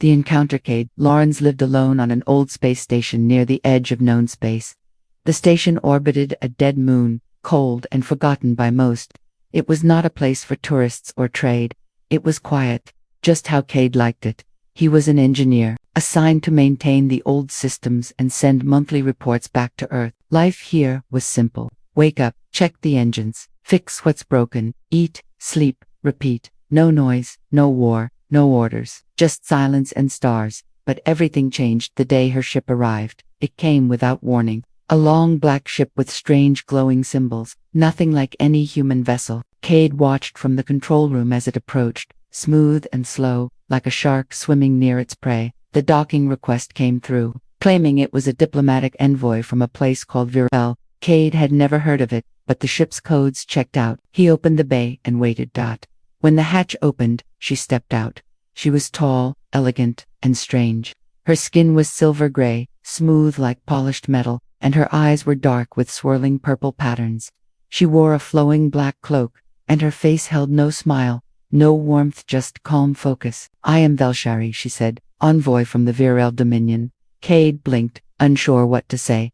The encounter. Cade Lawrence lived alone on an old space station near the edge of known space. The station orbited a dead moon, cold and forgotten by most. It was not a place for tourists or trade. It was quiet, just how Cade liked it. He was an engineer, assigned to maintain the old systems and send monthly reports back to Earth. Life here was simple. Wake up, check the engines, fix what's broken, eat, sleep, repeat. No noise, no war, no orders, just silence and stars. But everything changed the day her ship arrived. It came without warning. A long black ship with strange glowing symbols, nothing like any human vessel. Cade watched from the control room as it approached, smooth and slow, like a shark swimming near its prey. The docking request came through, claiming it was a diplomatic envoy from a place called Betrayal. Cade had never heard of it, but the ship's codes checked out. He opened the bay and waited. When the hatch opened, she stepped out. She was tall, elegant, and strange. Her skin was silver gray, smooth like polished metal, and her eyes were dark with swirling purple patterns. She wore a flowing black cloak, and her face held no smile, no warmth, just calm focus. "I am Velshari," she said, "envoy from the Viral Dominion." Cade blinked, unsure what to say.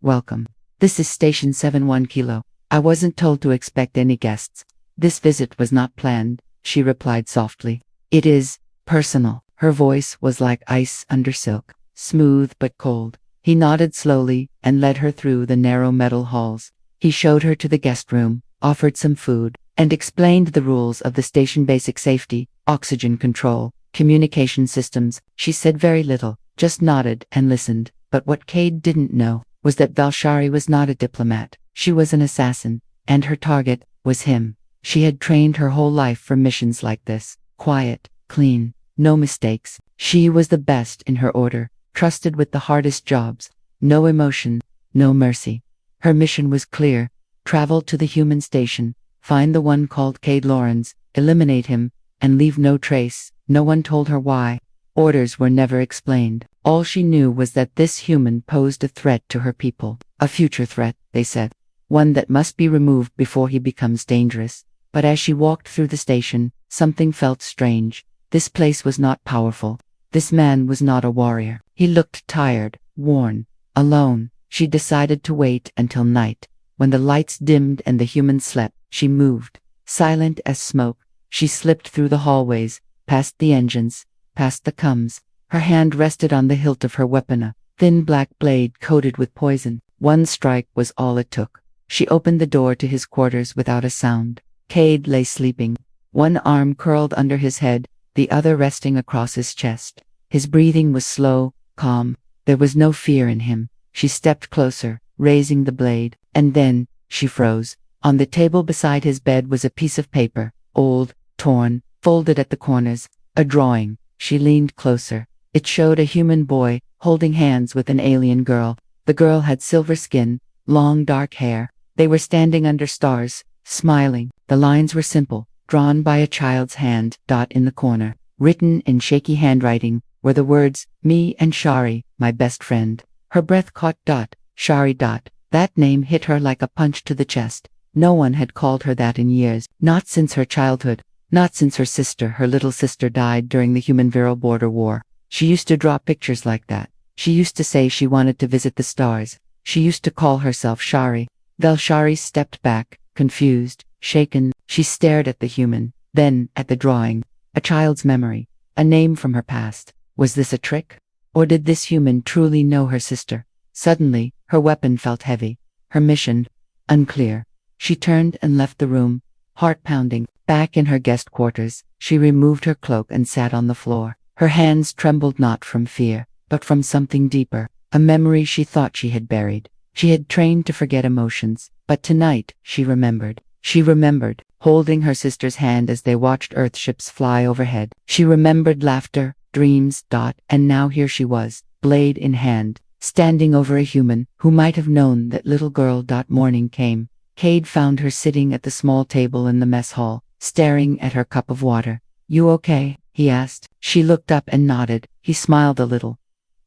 Welcome. This is Station 71 Kilo. I wasn't told to expect any guests. This visit was not planned, she replied softly. It is personal. Her voice was like ice under silk, smooth but cold. He nodded slowly and led her through the narrow metal halls. He showed her to the guest room, offered some food, and explained the rules of the station: basic safety, oxygen control, communication systems. She said very little, just nodded and listened. But what Cade didn't know was that Velshari was not a diplomat. She was an assassin, and her target was him. She had trained her whole life for missions like this. Quiet, clean, no mistakes. She was the best in her order, trusted with the hardest jobs. No emotion, no mercy. Her mission was clear. Travel to the human station, find the one called Cade Lawrence, eliminate him, and leave no trace. No one told her why. Orders were never explained. All she knew was that this human posed a threat to her people. A future threat, they said. One that must be removed before he becomes dangerous. But as she walked through the station, something felt strange. This place was not powerful. This man was not a warrior. He looked tired, worn, alone. She decided to wait until night. When the lights dimmed and the humans slept, she moved. Silent as smoke, she slipped through the hallways, past the engines, past the coms. Her hand rested on the hilt of her weapon, a thin black blade coated with poison. One strike was all it took. She opened the door to his quarters without a sound. Cade lay sleeping, one arm curled under his head, the other resting across his chest. His breathing was slow, calm. There was no fear in him. She stepped closer, raising the blade, and then she froze. On the table beside his bed was a piece of paper, old, torn, folded at the corners, a drawing. She leaned closer. It showed a human boy holding hands with an alien girl. The girl had silver skin, long dark hair. They were standing under stars, smiling. The lines were simple, drawn by a child's hand. In the corner, written in shaky handwriting, were the words, "Me and Shari, my best friend." Her breath caught. Shari. That name hit her like a punch to the chest. No one had called her that in years, not since her childhood, not since her little sister died during the human-Viral border war. She used to draw pictures like that. She used to say she wanted to visit the stars. She used to call herself Shari. Velshari stepped back, confused, shaken. She stared at the human, then at the drawing. A child's memory, a name from her past. Was this a trick? Or did this human truly know her sister? Suddenly, her weapon felt heavy. Her mission, unclear. She turned and left the room, heart pounding. Back in her guest quarters, she removed her cloak and sat on the floor. Her hands trembled not from fear, but from something deeper, a memory she thought she had buried. She had trained to forget emotions, but tonight, she remembered. She remembered, holding her sister's hand as they watched Earthships fly overhead. She remembered laughter, dreams. And now here she was, blade in hand, standing over a human who might have known that little girl. Morning came. Cade found her sitting at the small table in the mess hall, staring at her cup of water. "You okay?" he asked. She looked up and nodded. He smiled a little.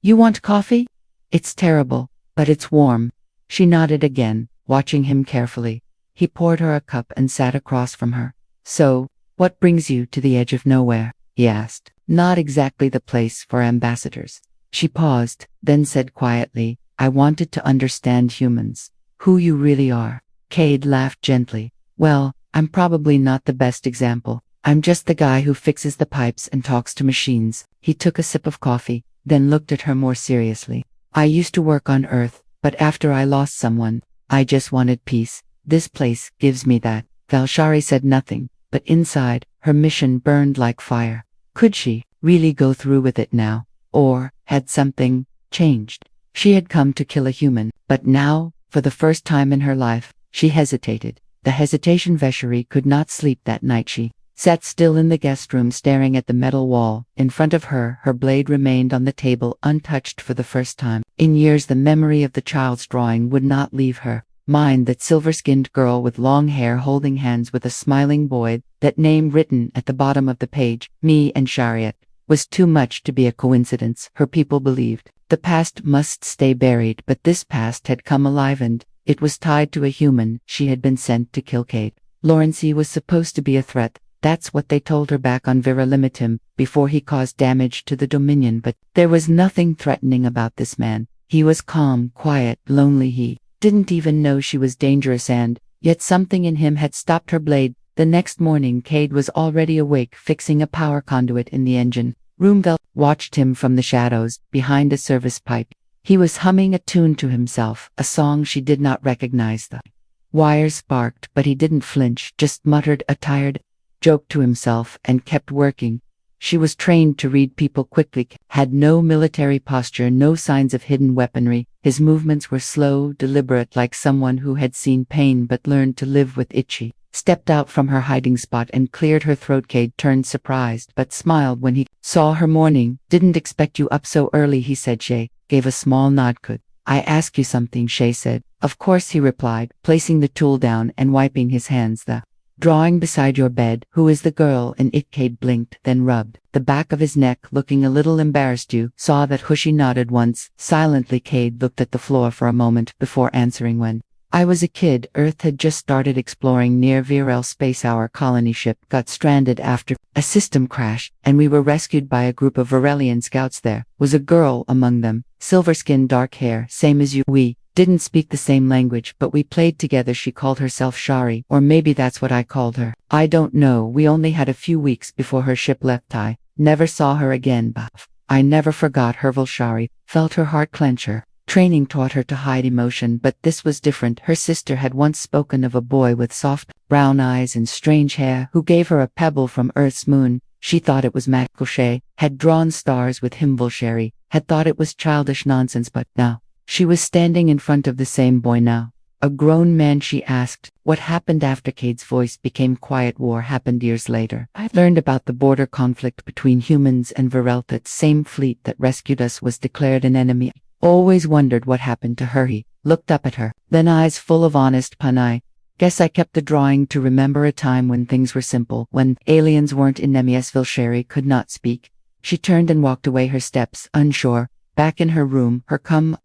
"You want coffee? It's terrible, but it's warm." She nodded again, watching him carefully. He poured her a cup and sat across from her. "So, what brings you to the edge of nowhere?" he asked. Not exactly the place for ambassadors. She paused, then said quietly, I wanted to understand humans. Who you really are. Cade laughed gently. Well, I'm probably not the best example. I'm just the guy who fixes the pipes and talks to machines. He took a sip of coffee, then looked at her more seriously. I used to work on Earth, but after I lost someone, I just wanted peace. This place gives me that. Valshari said nothing, but inside, her mission burned like fire. Could she really go through with it now? Or had something changed? She had come to kill a human, but now, for the first time in her life, she hesitated. The hesitation Veshari could not sleep that night. She sat still in the guest room staring at the metal wall. In front of her, her blade remained on the table untouched for the first time. In years the memory of the child's drawing would not leave her mind, that silver-skinned girl with long hair holding hands with a smiling boy, that name written at the bottom of the page, me and Shariat, was too much to be a coincidence, her people believed. The past must stay buried, but this past had come alive and it was tied to a human. She had been sent to kill Cade. Lawrence was supposed to be a threat. That's what they told her back on Vera Limitum, before he caused damage to the Dominion, but there was nothing threatening about this man. He was calm, quiet, lonely. He didn't even know she was dangerous, and yet something in him had stopped her blade. The next morning Cade was already awake, fixing a power conduit in the engine room. Vel watched him from the shadows, behind a service pipe. He was humming a tune to himself, a song she did not recognize. The wires sparked, but he didn't flinch, just muttered a tired joke to himself and kept working. She was trained to read people quickly, had no military posture, no signs of hidden weaponry. His movements were slow, deliberate, like someone who had seen pain but learned to live with it. She stepped out from her hiding spot and cleared her throat. Cade turned surprised, but smiled when he saw her. Morning. Didn't expect you up so early, he said. Shay gave a small nod. Could I ask you something? Shay said. Of course, he replied, placing the tool down and wiping his hands. The drawing beside your bed. Who is the girl in it? Cade blinked, then rubbed the back of his neck, looking a little embarrassed. You saw that? She nodded once. Silently Cade looked at the floor for a moment before answering. When I was a kid, Earth had just started exploring near Virel Space. Our colony ship got stranded after a system crash, and we were rescued by a group of Virelian scouts. There was a girl among them, silver skin, dark hair, same as you. We didn't speak the same language, but we played together. She called herself Shari, or maybe that's what I called her. I don't know. We only had a few weeks before her ship left. I never saw her again, but I never forgot her. Shari felt her heart clench. Her training taught her to hide emotion, but this was different. Her sister had once spoken of a boy with soft brown eyes and strange hair who gave her a pebble from Earth's moon. She thought it was magical. Shay had drawn stars with him. Shari had thought it was childish nonsense, but now she was standing in front of the same boy now. A grown man. She asked, what happened after? Cade's voice became quiet. War happened years later. I learned about the border conflict between humans and Virel. That same fleet that rescued us was declared an enemy. Always wondered what happened to her. He looked up at her, then eyes full of honest pun. I guess I kept the drawing to remember a time when things were simple, when aliens weren't in Nemiesville. Sherry could not speak. She turned and walked away, her steps unsure. Back in her room, her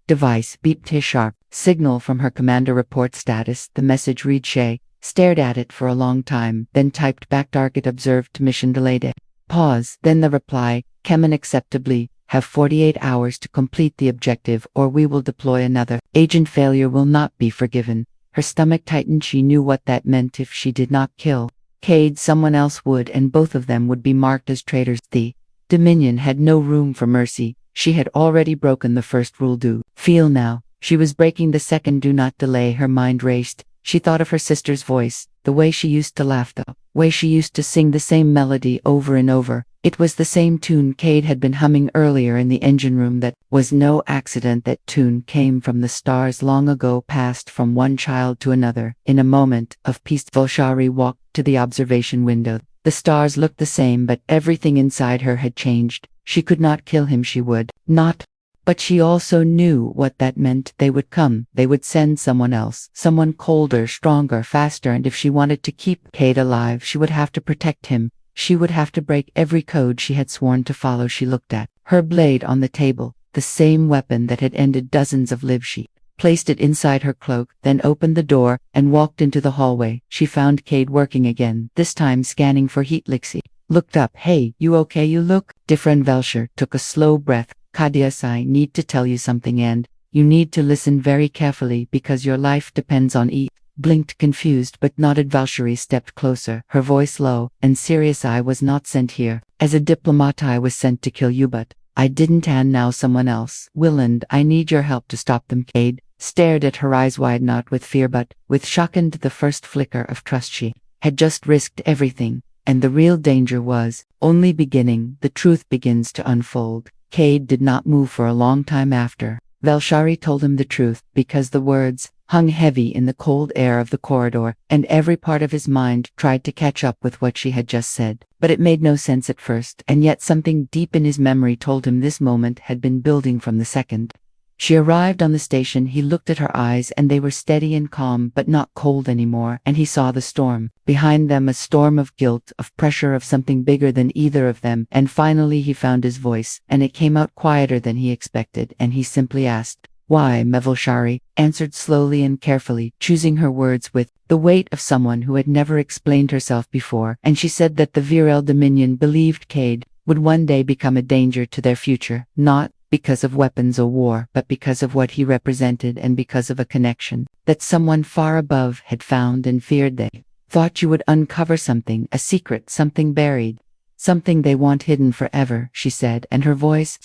device beeped his sharp signal from her commander. Report status. The message read. Shay stared at it for a long time, then typed back. Target observed. Mission delayed. Pause. Then the reply came unacceptably. Have 48 hours to complete the objective, or we will deploy another agent. Failure will not be forgiven. Her stomach tightened. She knew what that meant. If she did not kill Cade, someone else would, and both of them would be marked as traitors. The Dominion had no room for mercy. She had already broken the first rule. Do feel now. She was breaking the second. Do not delay. Her mind raced. She thought of her sister's voice, the way she used to laugh, the way she used to sing the same melody over and over. It was the same tune Cade had been humming earlier in the engine room. That was no accident. That tune came from the stars long ago, passed from one child to another. In a moment of peace, Volshari walked to the observation window. The stars looked the same, but everything inside her had changed. She could not kill him. She would not. But she also knew what that meant. They would come. They would send someone else. Someone colder, stronger, faster. And if she wanted to keep Cade alive, she would have to protect him. She would have to break every code she had sworn to follow. She looked at her blade on the table, the same weapon that had ended dozens of lives. She placed it inside her cloak, then opened the door and walked into the hallway. She found Cade working again, this time scanning for heat. Lixie looked up. Hey, you okay? You look different. Velshar took a slow breath. Kadias, I need to tell you something, and you need to listen very carefully because your life depends on it. Blinked, confused but nodded. Valkyrie stepped closer, her voice low and serious. I was not sent here as a diplomat. I was sent to kill you, but I didn't, and now someone else will, and I need your help to stop them. Cade stared at her, eyes wide, not with fear but with shock and the first flicker of trust. She had just risked everything, and the real danger was only beginning. The truth begins to unfold. Cade did not move for a long time after Velshari told him the truth, because the words hung heavy in the cold air of the corridor, and every part of his mind tried to catch up with what she had just said. But it made no sense at first, and yet something deep in his memory told him this moment had been building from the second she arrived on the station. He looked at her eyes, and they were steady and calm, but not cold anymore, and he saw the storm behind them, a storm of guilt, of pressure, of something bigger than either of them. And finally he found his voice, and it came out quieter than he expected, and he simply asked, "Why?" Velshari answered slowly and carefully, choosing her words with the weight of someone who had never explained herself before, and she said that the Viral Dominion believed Cade would one day become a danger to their future, not because of weapons or war, but because of what he represented, and because of a connection that someone far above had found and feared. They thought you would uncover something, a secret, something buried, something they want hidden forever, she said, and her voice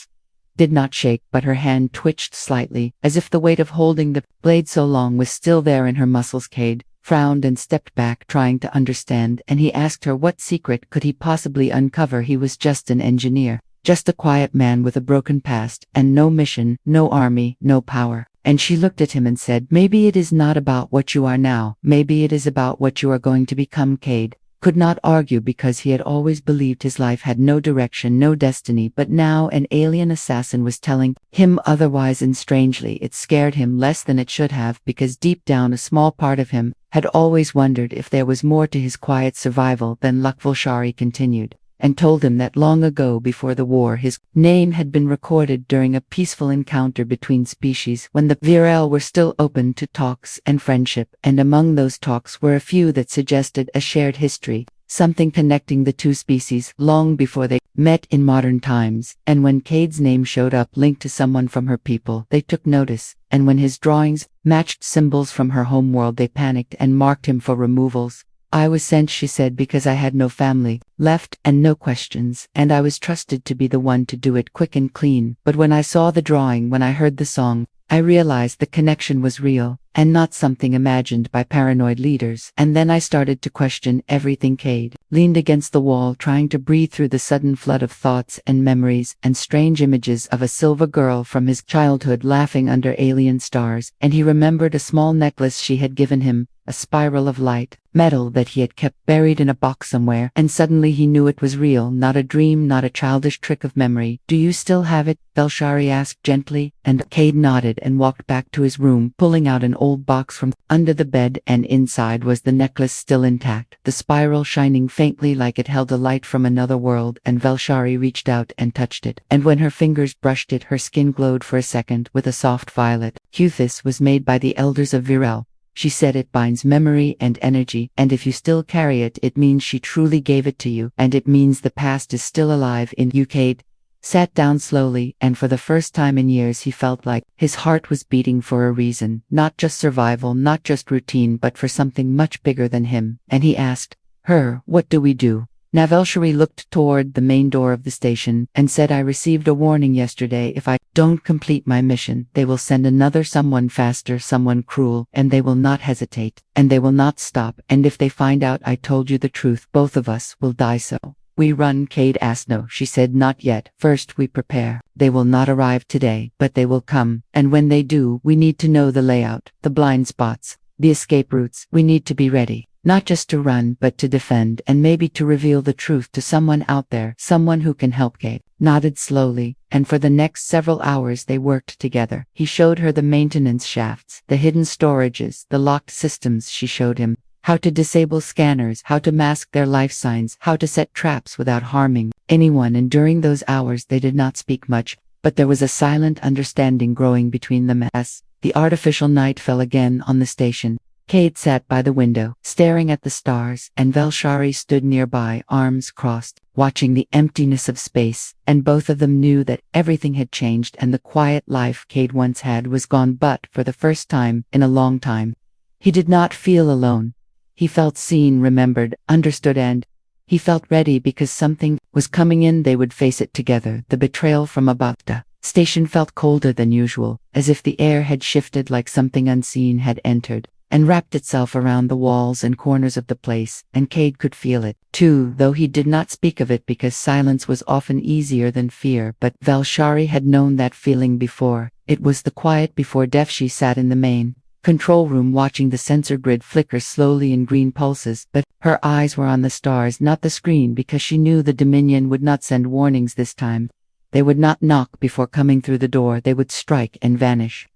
did not shake, but her hand twitched slightly, as if the weight of holding the blade so long was still there in her muscles. Cade frowned and stepped back, trying to understand, and he asked her what secret could he possibly uncover. He was just an engineer. Just a quiet man with a broken past, and no mission, no army, no power. And she looked at him and said, "Maybe it is not about what you are now, maybe it is about what you are going to become." Cade could not argue, because he had always believed his life had no direction, no destiny, but now an alien assassin was telling him otherwise, and strangely it scared him less than it should have, because deep down a small part of him had always wondered if there was more to his quiet survival than luck. Velshari continued and told him that long ago, before the war, his name had been recorded during a peaceful encounter between species, when the Viral were still open to talks and friendship, and among those talks were a few that suggested a shared history, something connecting the two species long before they met in modern times. And when Cade's name showed up linked to someone from her people, they took notice, and when his drawings matched symbols from her home world, they panicked and marked him for removals. "I was sent," she said, "because I had no family left and no questions, and I was trusted to be the one to do it quick and clean. But when I saw the drawing, when I heard the song, I realized the connection was real, and not something imagined by paranoid leaders. And then I started to question everything." Cade leaned against the wall, trying to breathe through the sudden flood of thoughts and memories and strange images of a silver girl from his childhood laughing under alien stars, and he remembered a small necklace she had given him, a spiral of light metal that he had kept buried in a box somewhere, and suddenly he knew it was real, not a dream, not a childish trick of memory. "Do you still have it?" Velshari asked gently, and Cade nodded and walked back to his room, pulling out an old box from under the bed, and inside was the necklace still intact, the spiral shining faintly like it held a light from another world. And Velshari reached out and touched it, and when her fingers brushed it, her skin glowed for a second with a soft violet hue. "This was made by the elders of Viral," she said. "It binds memory and energy, and if you still carry it, it means she truly gave it to you, and it means the past is still alive in you." Cade sat down slowly, and for the first time in years he felt like his heart was beating for a reason, not just survival, not just routine, but for something much bigger than him. And he asked her, "What do we do now?" Velshari looked toward the main door of the station and said, "I received a warning yesterday. If I don't complete my mission, they will send another, someone faster, someone cruel, and they will not hesitate, and they will not stop. And if they find out I told you the truth, both of us will die. So we run." Cade asked. "No," she said, "not yet. First we prepare. They will not arrive today, but they will come, and when they do, we need to know the layout, the blind spots, the escape routes. We need to be ready. Not just to run, but to defend, and maybe to reveal the truth to someone out there, someone who can help." Cade nodded slowly, and for the next several hours they worked together. He showed her the maintenance shafts, the hidden storages, the locked systems. She showed him how to disable scanners, how to mask their life signs, how to set traps without harming anyone. And during those hours they did not speak much, but there was a silent understanding growing between them. As the artificial night fell again on the station, Cade sat by the window, staring at the stars, and Velshari stood nearby, arms crossed, watching the emptiness of space, and both of them knew that everything had changed and the quiet life Cade once had was gone, but for the first time in a long time. He did not feel alone. He felt seen, remembered, understood, and he felt ready because something was coming in. They would face it together. The betrayal from above. The station felt colder than usual, as if the air had shifted, like something unseen had entered and wrapped itself around the walls and corners of the place, and Cade could feel it, too, though he did not speak of it because silence was often easier than fear. But Velshari had known that feeling before. It was the quiet before death. She sat in the main control room watching the sensor grid flicker slowly in green pulses, but her eyes were on the stars, not the screen, because she knew the Dominion would not send warnings this time. They would not knock before coming through the door. They would strike and vanish,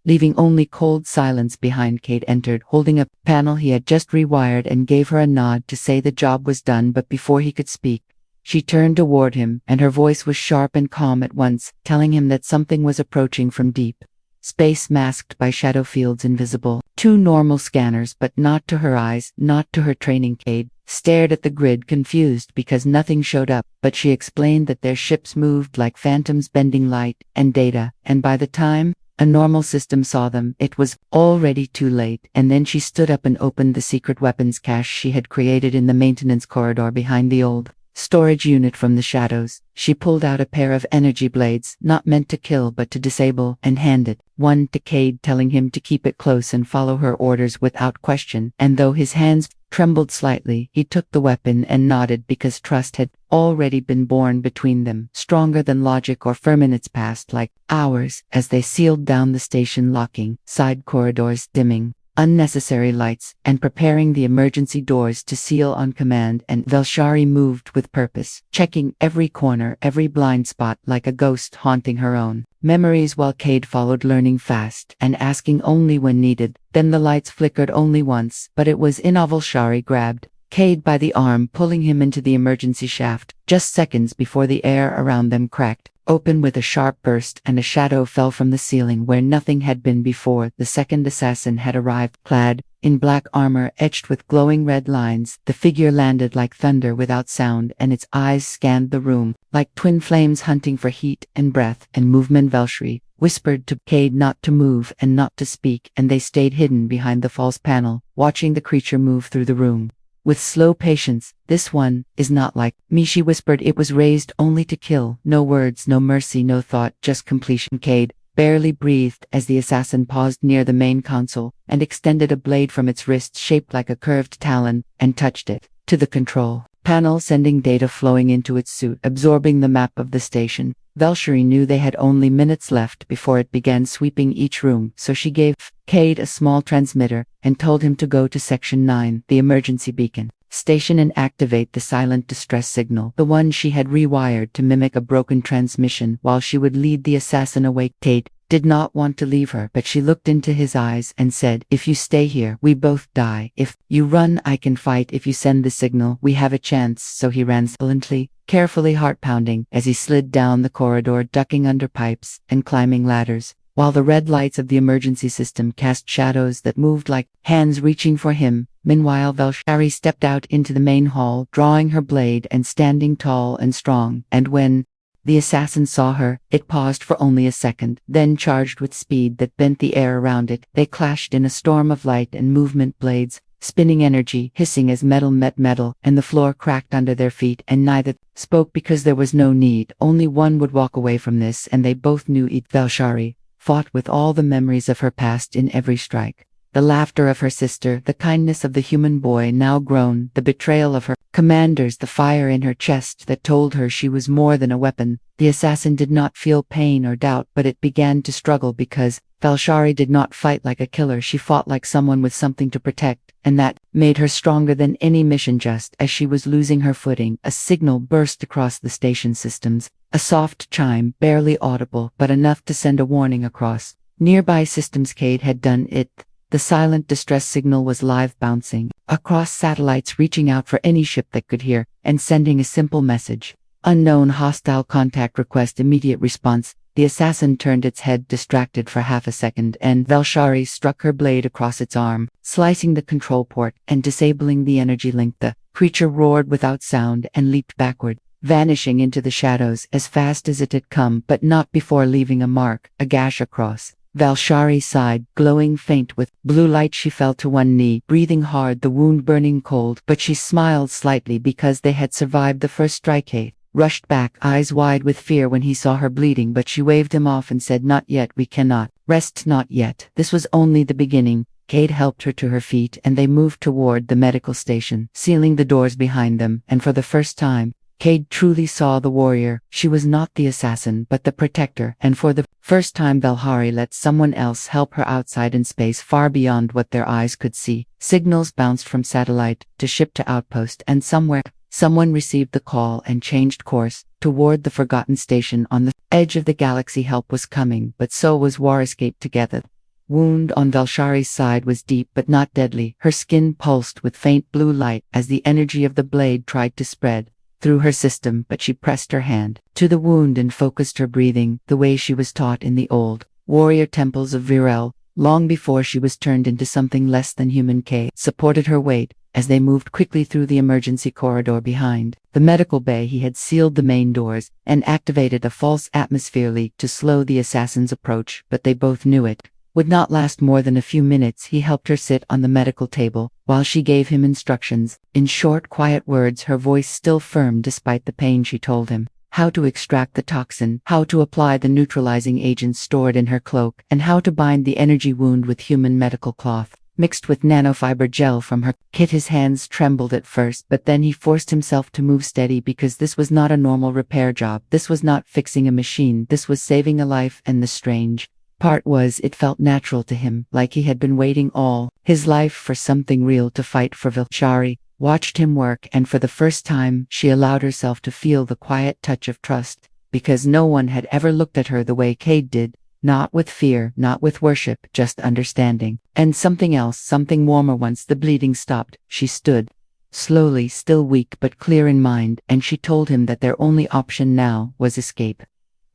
leaving only cold silence behind. Cade entered, holding a panel he had just rewired, and gave her a nod to say the job was done. But before he could speak, she turned toward him, and her voice was sharp and calm at once, telling him that something was approaching from deep space, masked by shadow fields invisible to normal scanners, but not to her eyes, not to her training. Cade stared at the grid, confused because nothing showed up, but she explained that their ships moved like phantoms, bending light and data, and by the time a normal system saw them, it was already too late. And then she stood up and opened the secret weapons cache she had created in the maintenance corridor behind the old storage unit. From the shadows, she pulled out a pair of energy blades, not meant to kill but to disable, and handed one to Cade, telling him to keep it close and follow her orders without question. And though his hands trembled slightly, he took the weapon and nodded, because trust had already been born between them, stronger than logic or fear. Minutes passed like hours as they sealed down the station, locking side corridors, dimming unnecessary lights, and preparing the emergency doors to seal on command. And Velshari moved with purpose, checking every corner, every blind spot, like a ghost haunting her own memories, while Cade followed, learning fast and asking only when needed. Then the lights flickered only once, but it was enough. Velshari grabbed Cade by the arm, pulling him into the emergency shaft, just seconds before the air around them cracked open with a sharp burst, and a shadow fell from the ceiling where nothing had been before. The second assassin had arrived, clad in black armor etched with glowing red lines. The figure landed like thunder without sound, and its eyes scanned the room like twin flames hunting for heat and breath and movement. Velshari whispered to Cade not to move and not to speak, and they stayed hidden behind the false panel, watching the creature move through the room with slow patience. "This one is not like me," she whispered. "It was raised only to kill. No words, no mercy, no thought, just completion." Cade barely breathed as the assassin paused near the main console and extended a blade from its wrist, shaped like a curved talon, and touched it to the control panel, sending data flowing into its suit, absorbing the map of the station. Velshari knew they had only minutes left before it began sweeping each room, so she gave Cade a small transmitter and told him to go to Section 9, the emergency beacon station, and activate the silent distress signal, the one she had rewired to mimic a broken transmission, while she would lead the assassin away. Cade did not want to leave her, but she looked into his eyes and said, "If you stay here, we both die. If you run, I can fight. If you send the signal, we have a chance." So he ran silently, carefully, heart pounding, as he slid down the corridor, ducking under pipes and climbing ladders, while the red lights of the emergency system cast shadows that moved like hands reaching for him. Meanwhile, Velshari stepped out into the main hall, drawing her blade and standing tall and strong, and when the assassin saw her, it paused for only a second, then charged with speed that bent the air around it. They clashed in a storm of light and movement, blades spinning, energy hissing as metal met metal, and the floor cracked under their feet, and neither spoke because there was no need. Only one would walk away from this, and they both knew it. Velshari fought with all the memories of her past in every strike. The laughter of her sister, the kindness of the human boy now grown, the betrayal of her commanders, the fire in her chest that told her she was more than a weapon. The assassin did not feel pain or doubt, but it began to struggle, because Velshari did not fight like a killer. She fought like someone with something to protect, and that made her stronger than any mission. Just as she was losing her footing, a signal burst across the station systems, a soft chime, barely audible, but enough to send a warning across nearby systems. Cade had done it. The silent distress signal was live, bouncing across satellites, reaching out for any ship that could hear, and sending a simple message: unknown hostile contact, request immediate response. The assassin turned its head distracted for half a second, and Velshari struck her blade across its arm, slicing the control port and disabling the energy link. The creature roared without sound and leaped backward, vanishing into the shadows as fast as it had come, but not before leaving a mark, a gash across. Valshari sighed, glowing faint with blue light. She fell to one knee, breathing hard, the wound burning cold, but she smiled slightly because they had survived the first strike. He rushed back, eyes wide with fear when he saw her bleeding, but she waved him off and said, "Not yet, we cannot rest, not yet." This was only the beginning. Cade helped her to her feet and they moved toward the medical station, sealing the doors behind them, and for the first time, Cade truly saw the warrior. She was not the assassin, but the protector, and for the first time Velhari let someone else help her outside in space far beyond what their eyes could see. Signals bounced from satellite to ship to outpost, and somewhere, someone received the call and changed course toward the forgotten station on the edge of the galaxy. Help was coming, but so was war. Escape together. Wound on Velshari's side was deep but not deadly. Her skin pulsed with faint blue light as the energy of the blade tried to spread through her system, but she pressed her hand to the wound and focused her breathing the way she was taught in the old warrior temples of Virel, long before she was turned into something less than human. Cade supported her weight as they moved quickly through the emergency corridor behind the medical bay. He had sealed the main doors and activated a false atmosphere leak to slow the assassin's approach, but they both knew it would not last more than a few minutes. He helped her sit on the medical table while she gave him instructions. In short, quiet words, her voice still firm despite the pain. She told him how to extract the toxin, how to apply the neutralizing agents stored in her cloak, and how to bind the energy wound with human medical cloth mixed with nanofiber gel from her kit. His hands trembled at first, but then he forced himself to move steady because this was not a normal repair job. This was not fixing a machine. This was saving a life, and the strange part was it felt natural to him, like he had been waiting all his life for something real to fight for. Velshari watched him work, and for the first time she allowed herself to feel the quiet touch of trust, because no one had ever looked at her the way Cade did, not with fear, not with worship, just understanding. And something else, something warmer. Once the bleeding stopped, she stood slowly, still weak but clear in mind, and she told him that their only option now was escape.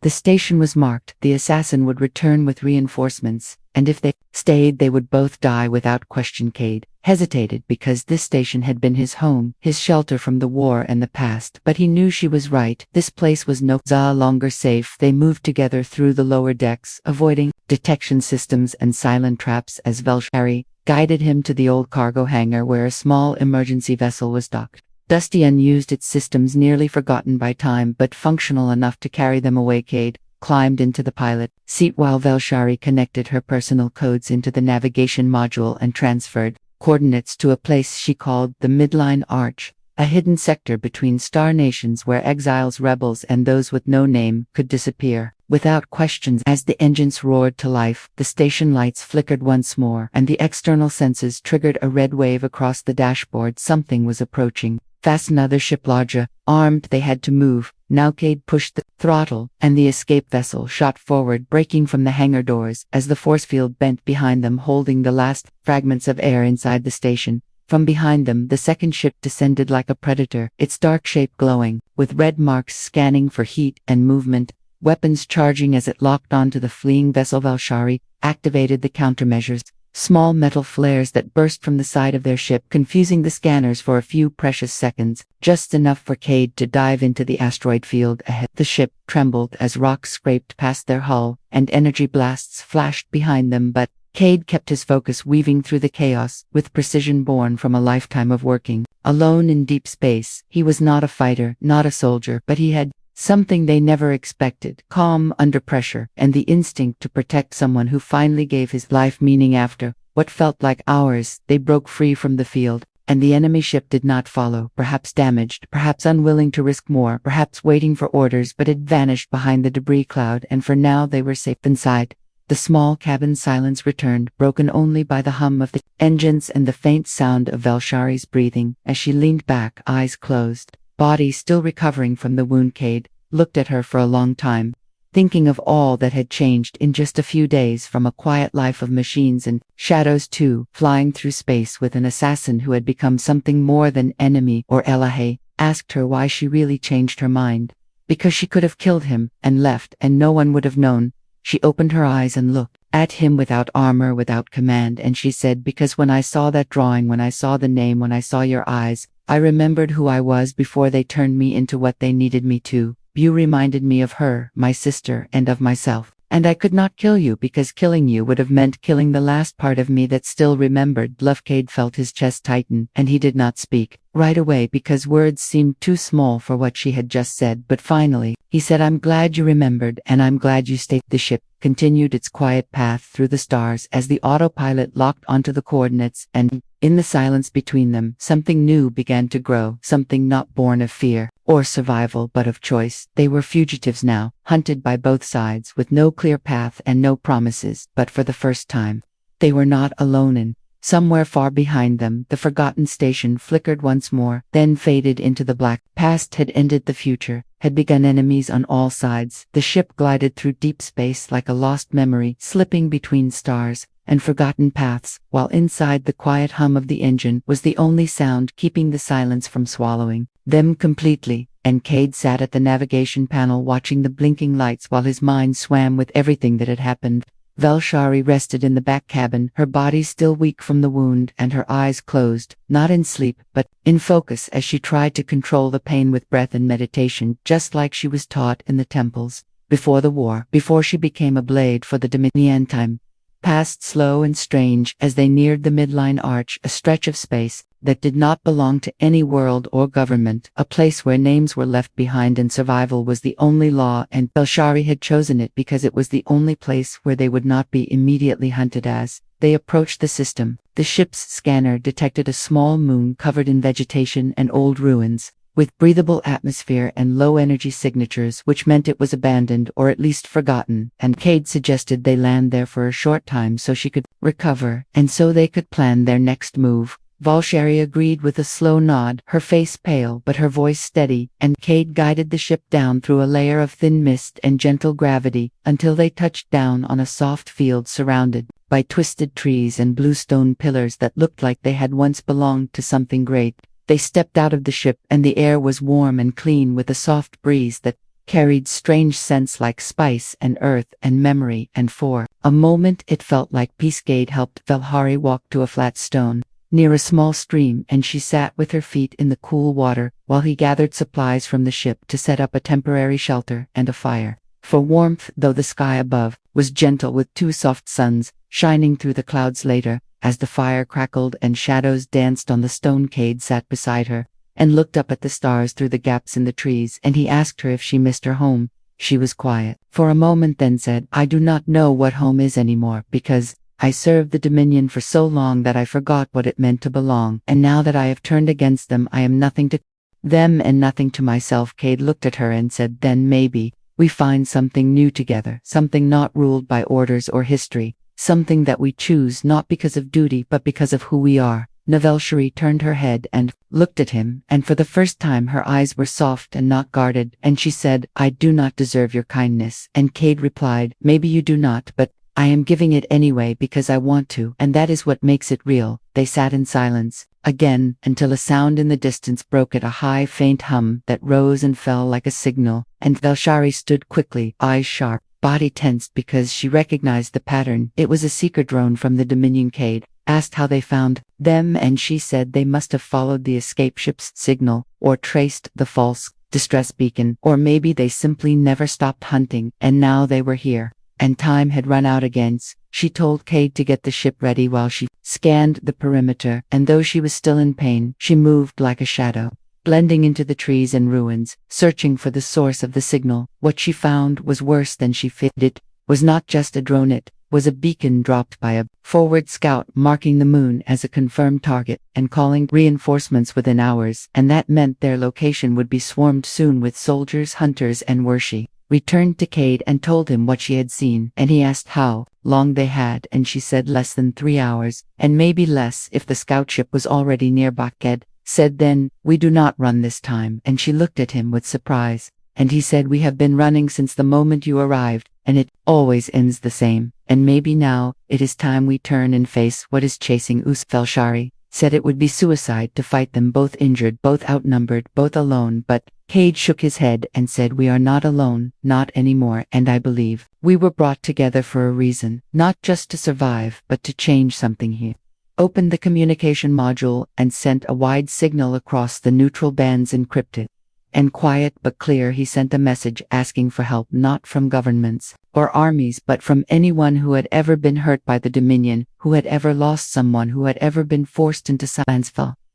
The station was marked. The assassin would return with reinforcements, and if they stayed they would both die without question. Cade hesitated because this station had been his home, his shelter from the war and the past, but he knew she was right. This place was no longer safe. They moved together through the lower decks, avoiding detection systems and silent traps as Velshari guided him to the old cargo hangar where a small emergency vessel was docked. Dusty, unused, its systems nearly forgotten by time, but functional enough to carry them away. Cade climbed into the pilot seat while Velshari connected her personal codes into the navigation module and transferred coordinates to a place she called the Midline Arch, a hidden sector between star nations where exiles, rebels, and those with no name could disappear without questions. As the engines roared to life, the station lights flickered once more, and the external senses triggered a red wave across the dashboard. Something was approaching. Fast, another ship, larger, armed. They had to move. Now Cade pushed the throttle, and the escape vessel shot forward, breaking from the hangar doors as the force field bent behind them, holding the last fragments of air inside the station. From behind them, the second ship descended like a predator, its dark shape glowing, with red marks scanning for heat and movement, weapons charging as it locked onto the fleeing vessel. Velshari activated the countermeasures. Small metal flares that burst from the side of their ship, confusing the scanners for a few precious seconds, just enough for Cade to dive into the asteroid field ahead. The ship trembled as rocks scraped past their hull, and energy blasts flashed behind them, but Cade kept his focus, weaving through the chaos with precision born from a lifetime of working alone in deep space. He was not a fighter, not a soldier, but he had something they never expected: calm under pressure, and the instinct to protect someone who finally gave his life meaning. After what felt like hours, they broke free from the field, and the enemy ship did not follow, perhaps damaged, perhaps unwilling to risk more, perhaps waiting for orders, but it vanished behind the debris cloud, and for now they were safe inside. The small cabin silence returned, broken only by the hum of the engines and the faint sound of Velshari's breathing as she leaned back, eyes closed, body still recovering from the wound. Cade looked at her for a long time, thinking of all that had changed in just a few days, from a quiet life of machines and shadows to flying through space with an assassin who had become something more than enemy or ally. Asked her why she really changed her mind. Because she could have killed him, and left, and no one would have known. She opened her eyes and looked at him without armor, without command, and she said, because when I saw that drawing, when I saw the name, when I saw your eyes, I remembered who I was before they turned me into what they needed me to. You reminded me of her, my sister, and of myself. And I could not kill you because killing you would have meant killing the last part of me that still remembered. Cade felt his chest tighten, and he did not speak right away because words seemed too small for what she had just said, but finally, he said, I'm glad you remembered, and I'm glad you stayed. The ship continued its quiet path through the stars as the autopilot locked onto the coordinates, and in the silence between them, something new began to grow, something not born of fear or survival but of choice. They were fugitives now, hunted by both sides with no clear path and no promises, but for the first time, they were not alone. In somewhere far behind them, the forgotten station flickered once more, then faded into the black. Past had ended, the future had begun. Enemies on all sides. The ship glided through deep space like a lost memory, slipping between stars and forgotten paths, while inside the quiet hum of the engine was the only sound keeping the silence from swallowing them completely. And Cade sat at the navigation panel watching the blinking lights while his mind swam with everything that had happened. Velshari rested in the back cabin, her body still weak from the wound and her eyes closed, not in sleep but in focus as she tried to control the pain with breath and meditation, just like she was taught in the temples before the war, before she became a blade for the Dominion. Time passed slow and strange as they neared the midline arch, a stretch of space that did not belong to any world or government, a place where names were left behind and survival was the only law, and Velshari had chosen it because it was the only place where they would not be immediately hunted. As they approached the system, the ship's scanner detected a small moon covered in vegetation and old ruins, with breathable atmosphere and low-energy signatures, which meant it was abandoned or at least forgotten, and Cade suggested they land there for a short time so she could recover, and so they could plan their next move. Velshari agreed with a slow nod, her face pale but her voice steady, and Cade guided the ship down through a layer of thin mist and gentle gravity until they touched down on a soft field surrounded by twisted trees and blue stone pillars that looked like they had once belonged to something great. They stepped out of the ship and the air was warm and clean with a soft breeze that carried strange scents like spice and earth and memory, and for a moment it felt like peace. Cade helped Velshari walk to a flat stone near a small stream, and she sat with her feet in the cool water while he gathered supplies from the ship to set up a temporary shelter and a fire for warmth, though the sky above was gentle with two soft suns shining through the clouds. Later, as the fire crackled and shadows danced on the stone, Cade sat beside her and looked up at the stars through the gaps in the trees, and he asked her if she missed her home. She was quiet for a moment, then said, I do not know what home is anymore, because I served the Dominion for so long that I forgot what it meant to belong, and now that I have turned against them, I am nothing to them and nothing to myself. Cade looked at her and said, then maybe we find something new together, something not ruled by orders or history, something that we choose not because of duty but because of who we are. Velshari turned her head and looked at him, and for the first time her eyes were soft and not guarded, and she said, I do not deserve your kindness. And Cade replied, maybe you do not, but I am giving it anyway because I want to, and that is what makes it real. They sat in silence again until a sound in the distance broke it, a high, faint hum that rose and fell like a signal, and Velshari stood quickly, eyes sharp, body tensed because she recognized the pattern. It was a seeker drone from the Dominion. Cade asked how they found them, and she said they must have followed the escape ship's signal, or traced the false distress beacon, or maybe they simply never stopped hunting, and now they were here. And time had run out again. She told Cade to get the ship ready while she scanned the perimeter, and though she was still in pain, she moved like a shadow, blending into the trees and ruins, searching for the source of the signal. What she found was worse than she feared. It was not just a drone, it was a beacon dropped by a forward scout marking the moon as a confirmed target and calling reinforcements within hours, and that meant their location would be swarmed soon with soldiers, hunters, and Wershi returned to Cade and told him what she had seen, and he asked how long they had, and she said less than 3 hours, and maybe less if the scout ship was already nearby. Cade said then, we do not run this time, and she looked at him with surprise, and he said, we have been running since the moment you arrived, and it always ends the same, and maybe now it is time we turn and face what is chasing us. Velshari said it would be suicide to fight them, both injured, both outnumbered, both alone, but Cade shook his head and said, we are not alone, not anymore, and I believe we were brought together for a reason, not just to survive, but to change something here. Opened the communication module and sent a wide signal across the neutral bands encrypted. And quiet but clear, he sent a message asking for help, not from governments or armies, but from anyone who had ever been hurt by the Dominion, who had ever lost someone, who had ever been forced into silence.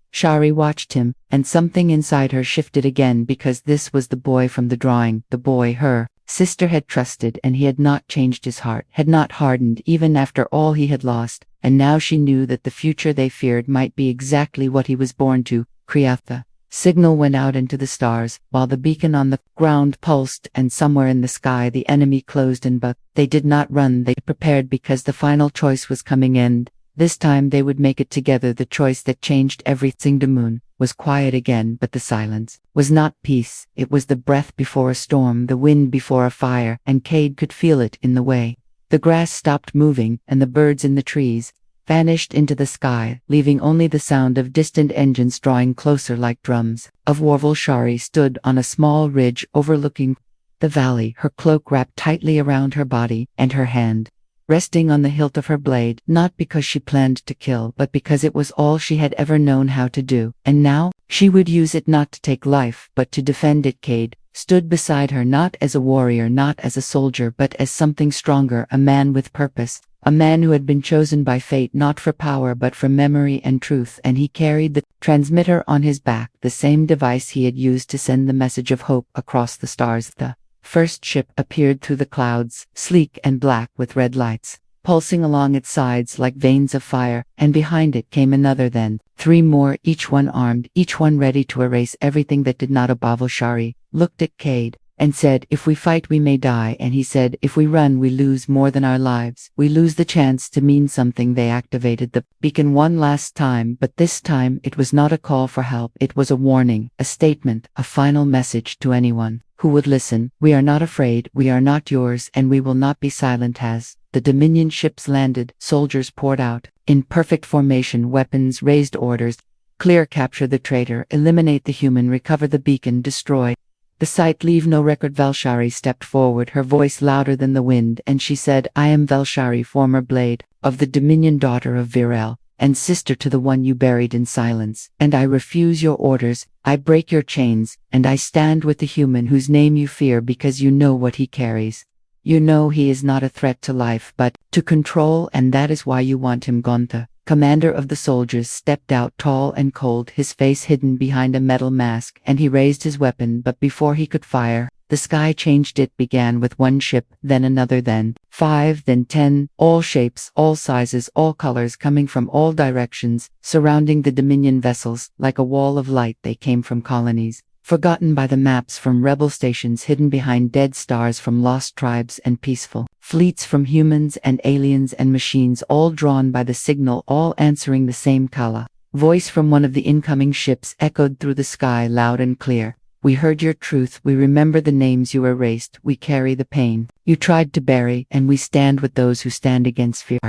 Shari watched him, and something inside her shifted again, because this was the boy from the drawing, the boy her sister had trusted, and he had not changed his heart, had not hardened even after all he had lost, and now she knew that the future they feared might be exactly what he was born to create. The signal went out into the stars, while the beacon on the ground pulsed, and somewhere in the sky the enemy closed in, but they did not run, they prepared, because the final choice was coming, and this time they would make it together, the choice that changed everything. The moon was quiet again, but the silence was not peace, it was the breath before a storm, the wind before a fire, and Cade could feel it in the way the grass stopped moving, and the birds in the trees vanished into the sky, leaving only the sound of distant engines drawing closer like drums of war. Shari stood on a small ridge overlooking the valley, her cloak wrapped tightly around her body, and her hand resting on the hilt of her blade, not because she planned to kill, but because it was all she had ever known how to do, and now she would use it not to take life, but to defend it. Cade stood beside her, not as a warrior, not as a soldier, but as something stronger, a man with purpose, a man who had been chosen by fate, not for power but for memory and truth, and he carried the transmitter on his back, the same device he had used to send the message of hope across the stars. The first ship appeared through the clouds, sleek and black with red lights pulsing along its sides like veins of fire, and behind it came another, then three more, each one armed, each one ready to erase everything that did not obey. Shari looked at Cade and said, if we fight we may die, and he said, if we run we lose more than our lives, we lose the chance to mean something. They activated the beacon one last time, but this time it was not a call for help, it was a warning, a statement, a final message to anyone who would listen. We are not afraid, we are not yours, and we will not be silent. As the Dominion ships landed, soldiers poured out in perfect formation, weapons raised, orders clear: capture the traitor, eliminate the human, recover the beacon, destroy the site, leave no record. Velshari stepped forward, her voice louder than the wind, and she said, I am Velshari, former blade of the Dominion, daughter of Virel, and sister to the one you buried in silence, and I refuse your orders, I break your chains, and I stand with the human whose name you fear, because you know what he carries. You know he is not a threat to life, but to control, and that is why you want him gone. The commander of the soldiers stepped out, tall and cold, his face hidden behind a metal mask, and he raised his weapon, but before he could fire, the sky changed. It began with one ship, then another, then 5, then 10, all shapes, all sizes, all colors, coming from all directions, surrounding the Dominion vessels. Like a wall of light, they came from colonies forgotten by the maps, from rebel stations hidden behind dead stars, from lost tribes and peaceful fleets, from humans and aliens and machines, all drawn by the signal, all answering the same kala. Voice from one of the incoming ships echoed through the sky, loud and clear. We heard your truth, we remember the names you erased, we carry the pain you tried to bury, and we stand with those who stand against fear.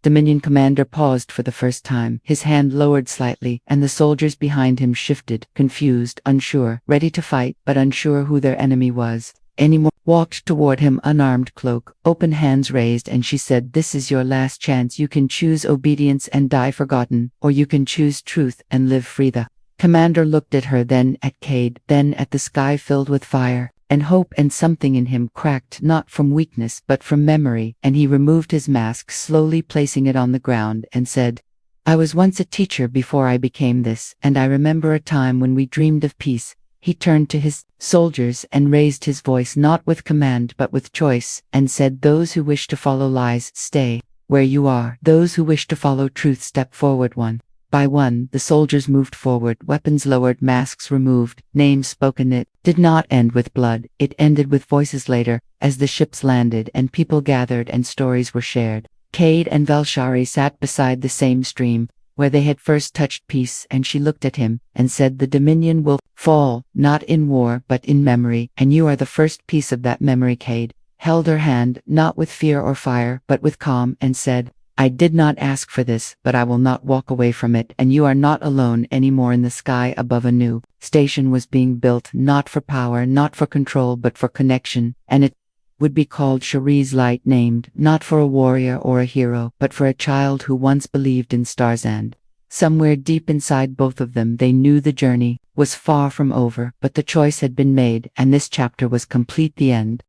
Dominion commander paused for the first time, his hand lowered slightly, and the soldiers behind him shifted, confused, unsure, ready to fight, but unsure who their enemy was anymore. Walked toward him, unarmed, cloak open, hands raised, and she said, this is your last chance. You can choose obedience and die forgotten, or you can choose truth and live free. The commander looked at her, then at Cade, then at the sky filled with fire and hope, and something in him cracked, not from weakness but from memory, and he removed his mask, slowly placing it on the ground, and said, I was once a teacher before I became this, and I remember a time when we dreamed of peace. He turned to his soldiers and raised his voice, not with command but with choice, and said, those who wish to follow lies, stay where you are. Those who wish to follow truth, step forward. One by one, the soldiers moved forward, weapons lowered, masks removed, names spoken. It did not end with blood, it ended with voices. Later, as the ships landed and people gathered and stories were shared, Cade and Velshari sat beside the same stream, where they had first touched peace, and she looked at him and said, the Dominion will fall, not in war but in memory, and you are the first piece of that memory. Cade held her hand, not with fear or fire but with calm, and said, I did not ask for this, but I will not walk away from it, and you are not alone anymore in the sky above. A new station was being built, not for power, not for control, but for connection, and it would be called Cherie's Light, named not for a warrior or a hero, but for a child who once believed in stars. And somewhere deep inside both of them they knew the journey was far from over, but the choice had been made, and this chapter was complete. The end.